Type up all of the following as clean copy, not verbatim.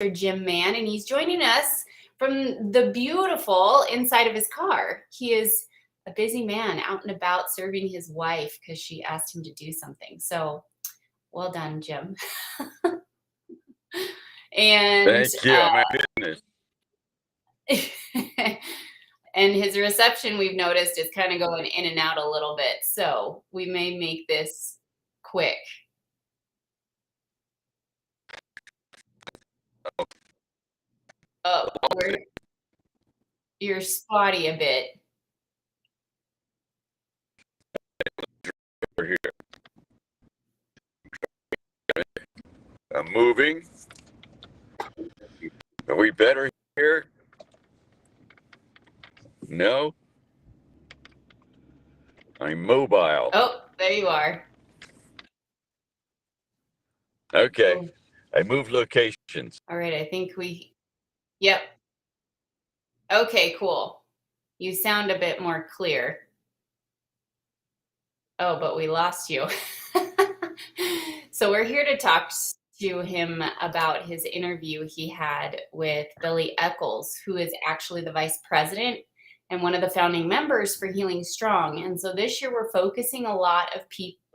Jim Mann, and he's joining us from the beautiful inside of his car. He is a busy man out and about serving his wife because she asked him to do something. So well done, Jim. And thank you. My goodness. and his reception, we've noticed, is kind of going in and out a little bit. So we may make this quick. Oh, you're spotty a bit. We're here. I'm moving. Are we better here? No. I'm mobile. Oh, there you are. Okay. Oh. I moved locations. All right, I think yep. Okay, cool. You sound a bit more clear. Oh, but we lost you. So we're here to talk to him about his interview he had with Billy Eccles, who is actually the vice president and one of the founding members for HealingStrong. And so this year we're focusing a lot of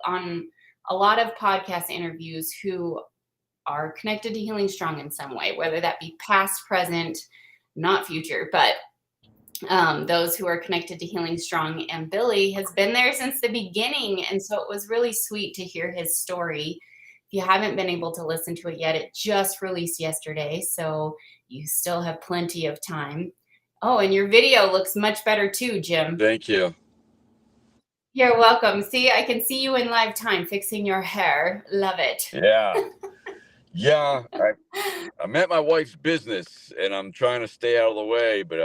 on a lot of podcast interviews who are connected to HealingStrong in some way, whether that be past, present, not future, but those who are connected to HealingStrong. And Billy has been there since the beginning. And so it was really sweet to hear his story. If you haven't been able to listen to it yet, it just released yesterday. So you still have plenty of time. Oh, and your video looks much better too, Jim. Thank you. You're welcome. See, I can see you in live time fixing your hair. Love it. Yeah. Yeah. I'm at my wife's business and I'm trying to stay out of the way, but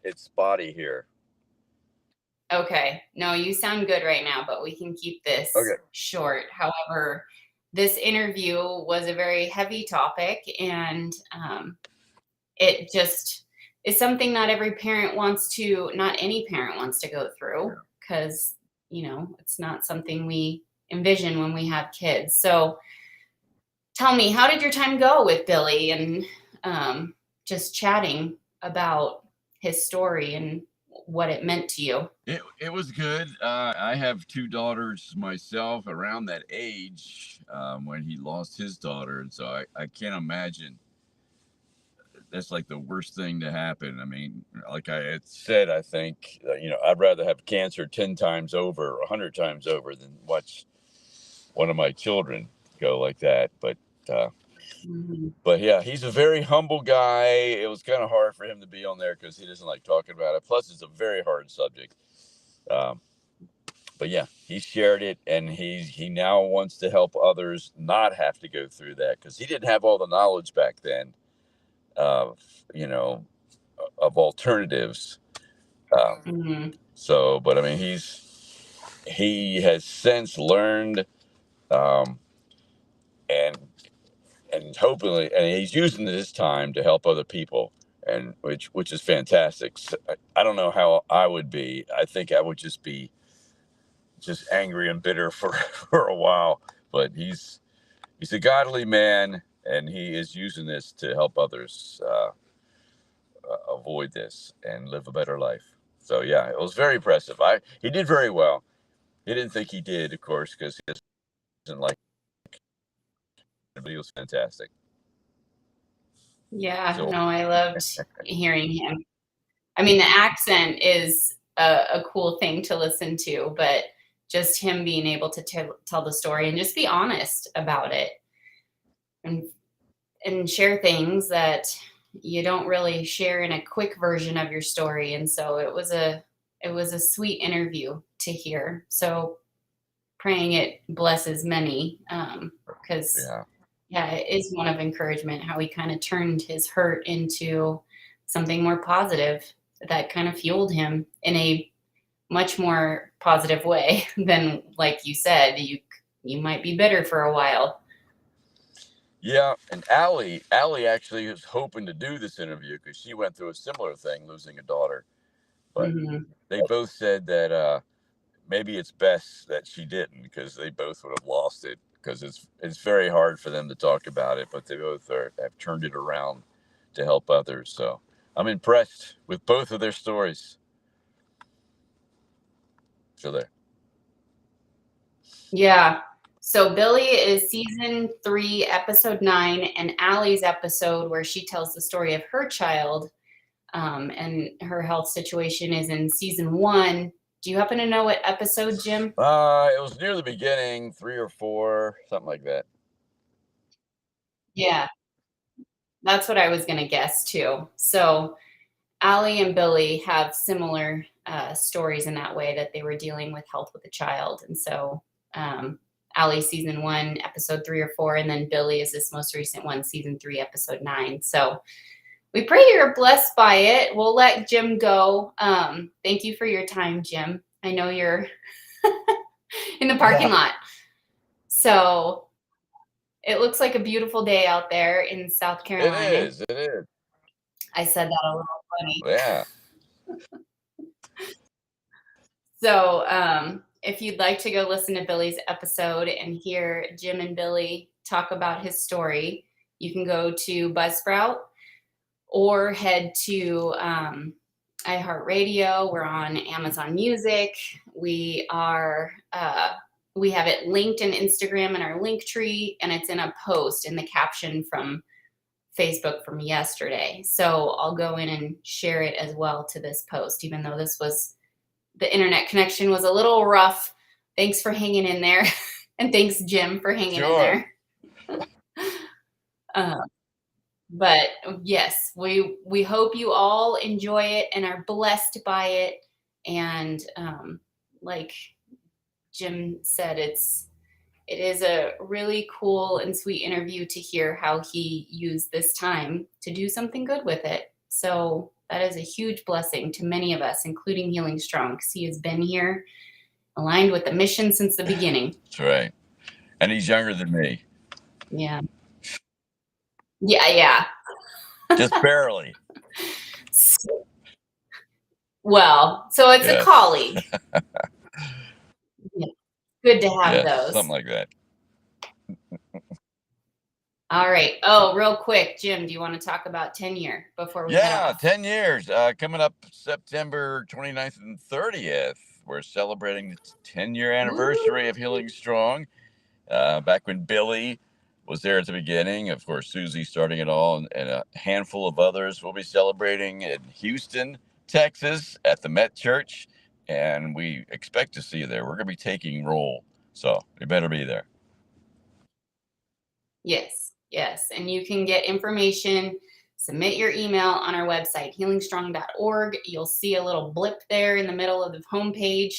it's spotty here. Okay. No, you sound good right now, but we can keep this short. However, this interview was a very heavy topic, and it just is something not any parent wants to go through, because, it's not something we envision when we have kids. So tell me, how did your time go with Billy and just chatting about his story and what it meant to you? It was good. I have two daughters myself around that age when he lost his daughter. And so I can't imagine that's like the worst thing to happen. I mean, like I had said, I think, I'd rather have cancer 10 times over, 100 times over than watch one of my children go like that. But yeah, he's a very humble guy. It was kind of hard for him to be on there because he doesn't like talking about it. Plus, it's a very hard subject. But yeah, he shared it, and he now wants to help others not have to go through that, because he didn't have all the knowledge back then of alternatives. So, but I mean, he has since learned, and hopefully, and he's using this time to help other people, and which is fantastic. So I don't know how I would be. I think I would just be angry and bitter for a while. But he's a godly man, and he is using this to help others avoid this and live a better life. So yeah, it was very impressive. He did very well. He didn't think he did, of course, because he doesn't like it, but he was fantastic. Yeah, no, I loved hearing him. I mean, the accent is a cool thing to listen to, but just him being able to tell the story and just be honest about it, and share things that you don't really share in a quick version of your story. And so it was a sweet interview to hear. So praying it blesses many, because it is one of encouragement, how he kind of turned his hurt into something more positive that kind of fueled him in a much more positive way than, like you said, you might be bitter for a while. Yeah, and Allie actually was hoping to do this interview because she went through a similar thing, losing a daughter. But they both said that maybe it's best that she didn't, because they both would have lost it because it's very hard for them to talk about it, but they both have turned it around to help others. So I'm impressed with both of their stories. So there. Yeah. So Billy is season 3, episode 9, and Allie's episode where she tells the story of her child and her health situation is in season 1. Do you happen to know what episode, Jim? It was near the beginning, 3 or 4, something like that. Yeah, that's what I was going to guess too. So Allie and Billy have similar stories in that way, that they were dealing with health with a child. And so Allie season 1, episode 3 or 4, and then Billy is this most recent one, season 3, episode 9. So we pray you're blessed by it. We'll let Jim go. Thank you for your time, Jim. I know you're in the parking lot. So it looks like a beautiful day out there in South Carolina. It is. I said that a little funny. Yeah. So if you'd like to go listen to Billy's episode and hear Jim and Billy talk about his story, you can go to Buzzsprout or head to iHeartRadio. We're on Amazon Music. We have it linked in Instagram in our link tree, and it's in a post in the caption from Facebook from yesterday. So I'll go in and share it as well to this post, even though the internet connection was a little rough. Thanks for hanging in there. And thanks, Jim, for hanging in there. But yes, we hope you all enjoy it and are blessed by it. And like Jim said, it is a really cool and sweet interview to hear how he used this time to do something good with it. So that is a huge blessing to many of us, including HealingStrong, because he has been here aligned with the mission since the beginning. That's right. And he's younger than me. Yeah. Yeah. Just barely. Well, so it's a colleague. Yeah. Good to have those. Something like that. All right. Oh, real quick, Jim, do you want to talk about tenure before we head off? 10 years. Coming up September 29th and 30th. We're celebrating the 10-year anniversary of HealingStrong. Back when Billy was there at the beginning. Of course, Susie starting it all, and a handful of others will be celebrating in Houston, Texas at the Met Church. And we expect to see you there. We're going to be taking roll. So you better be there. Yes. And you can get information, submit your email on our website, HealingStrong.org. You'll see a little blip there in the middle of the homepage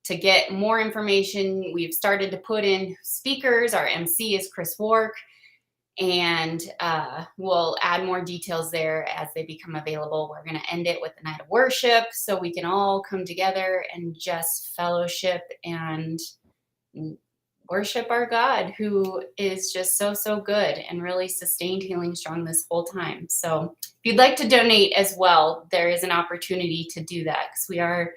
to get more information. We've started to put in speakers. Our MC is Chris Wark, and we'll add more details there as they become available. We're going to end it with a night of worship so we can all come together and just fellowship and worship our God, who is just so good and really sustained HealingStrong this whole time. So if you'd like to donate as well, there is an opportunity to do that, because we are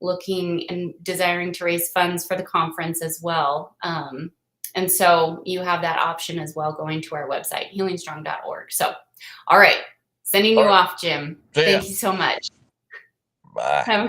looking and desiring to raise funds for the conference as well. And so you have that option as well, going to our website, HealingStrong.org. So, all right, sending you off, Jim. Thank you so much. Bye. Have a